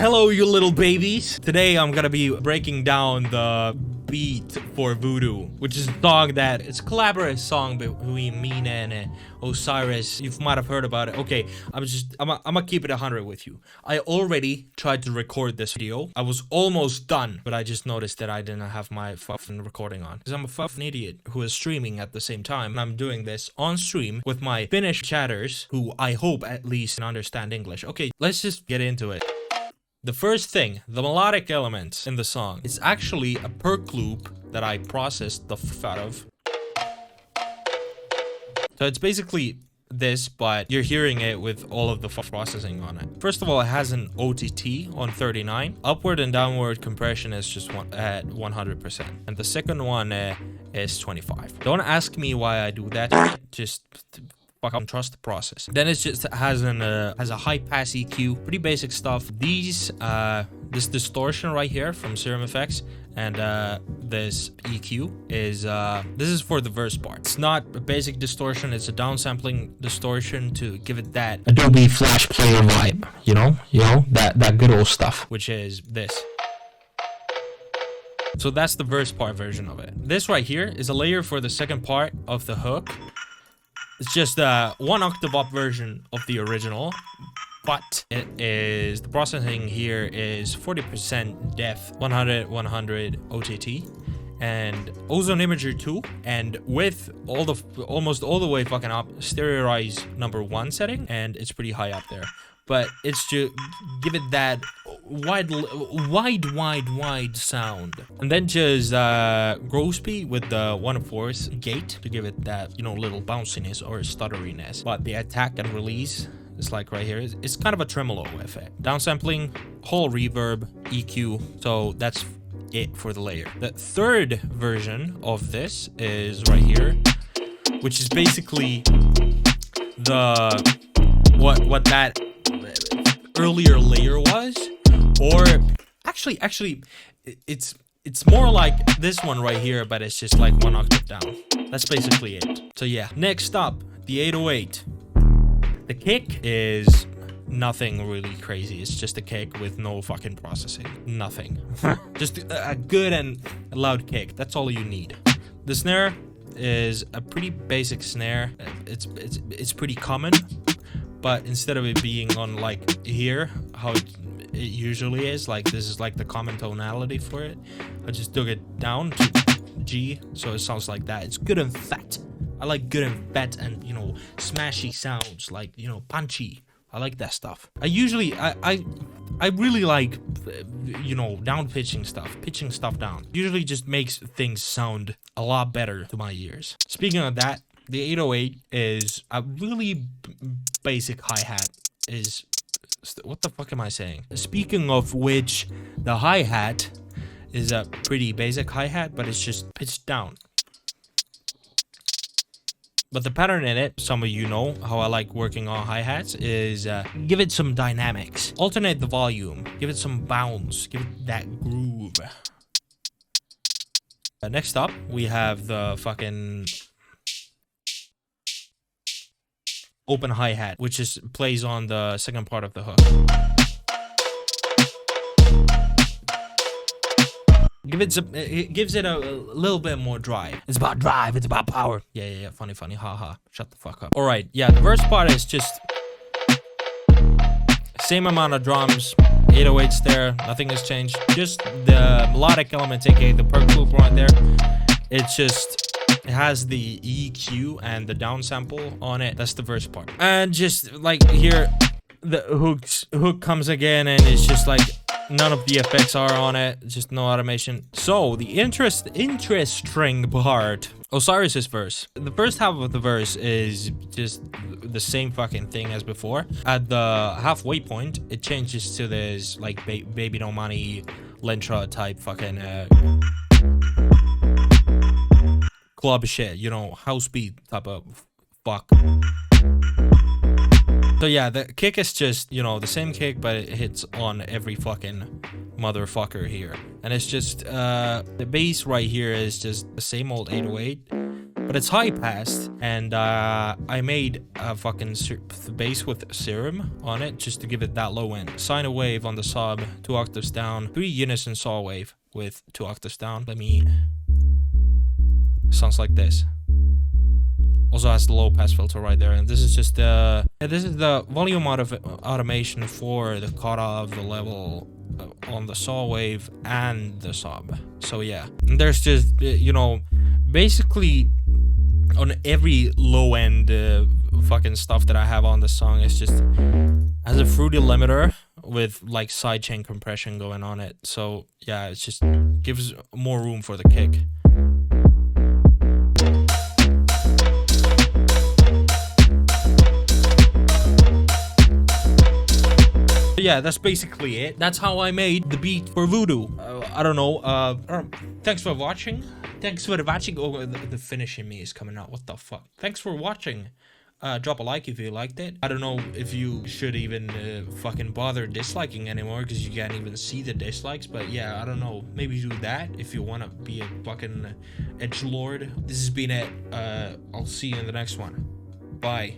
Hello, you little babies. Today I'm gonna be breaking down the beat for Voodoo, which is a song that it's a collaborative song between me and Osiris. You might have heard about it. Okay, I'm gonna keep it 100 with you. I already tried to record this video. I was almost done, but I just noticed that I didn't have my fucking recording on because I'm a fucking idiot who is streaming at the same time. And I'm doing this on stream with my Finnish chatters, who I hope at least can understand English. Okay, let's just get into it. The first thing, the melodic elements in the song, it's actually a perk loop that I processed the f out of. So it's basically this, but you're hearing it with all of the processing on it. First of all, it has an OTT on 39. Upward and downward compression is just at 100%. And the second one is 25. Don't ask me why I do that. Just fucking trust the process. Then it just has a high pass EQ, pretty basic stuff. These this distortion right here from Serum Effects and this EQ is this is for the verse part. It's not a basic distortion, it's a downsampling distortion to give it that Adobe Flash Player vibe, you know that good old stuff, which is this. So that's the verse part version of it. This right here is a layer for the second part of the hook. It's just a 1 octave up version of the original, but it is, the processing here is 40% depth, 100 OTT, and Ozone Imager 2, and with all the almost all the way fucking up, Stereoize #1 setting, and it's pretty high up there. But it's to give it that wide sound. And then just Grospy with the 1/4 gate to give it that, you know, little bounciness or stutteriness. But the attack and release is like right here. It's kind of a tremolo effect. Downsampling, whole reverb, EQ. So that's it for the layer. The third version of this is right here, which is basically the what that earlier layer was, or actually it's more like this one right here, but it's just like 1 octave down. That's basically it. So yeah, next up, the 808. The kick is nothing really crazy. It's just a kick with no fucking processing. Nothing. Just a good and loud kick. That's all you need. The snare is a pretty basic snare. It's pretty common. But instead of it being on like here, how it usually is, like this is like the common tonality for it, I just took it down to G, so it sounds like that. It's good and fat. I like good and fat and, you know, smashy sounds, like, you know, punchy. I like that stuff. I really like, you know, down pitching stuff down. Usually just makes things sound a lot better to my ears. Speaking of that, the 808 is a really basic hi-hat. Is what the fuck am I saying? Speaking of which, the hi-hat is a pretty basic hi-hat, but it's just pitched down. But the pattern in it, some of you know how I like working on hi-hats, is give it some dynamics. Alternate the volume. Give it some bounce. Give it that groove. Next up, we have the fucking open hi-hat, which is plays on the second part of the hook. It gives it a little bit more drive. It's about drive, it's about power. Yeah, funny, haha. Shut the fuck up. Alright, yeah, the verse part is just same amount of drums, 808s there, nothing has changed. Just the melodic elements, aka the perk loop right there. It's just, it has the EQ and the downsample on it. That's the verse part. And just like here, the hook comes again, and it's just like none of the effects are on it. Just no automation. So the interesting part, Osiris's verse. The first half of the verse is just the same fucking thing as before. At the halfway point, it changes to this like Baby No Money, Lentra type fucking club shit, you know, house beat type of fuck. So yeah, the kick is just, you know, the same kick, but it hits on every fucking motherfucker here. And it's just, the bass right here is just the same old 808, but it's high passed, and I made a fucking bass with serum on it just to give it that low end. Sine wave on the sub, 2 octaves down, 3 unison saw wave with 2 octaves down. Sounds like this. Also has the low pass filter right there, and this is just this is the volume automation for the cutoff, the level on the saw wave and the sub. So yeah, there's just you know, basically on every low end fucking stuff that I have on the song, it's just has a fruity limiter with like sidechain compression going on it. So yeah, it just gives more room for the kick. Yeah, that's basically it. That's how I made the beat for Voodoo. I don't know. Thanks for watching. Thanks for watching. Oh, the finishing me is coming out. What the fuck? Thanks for watching. Drop a like if you liked it. I don't know if you should even fucking bother disliking anymore, because you can't even see the dislikes. But yeah, I don't know. Maybe do that if you want to be a fucking edgelord. This has been it. I'll see you in the next one. Bye.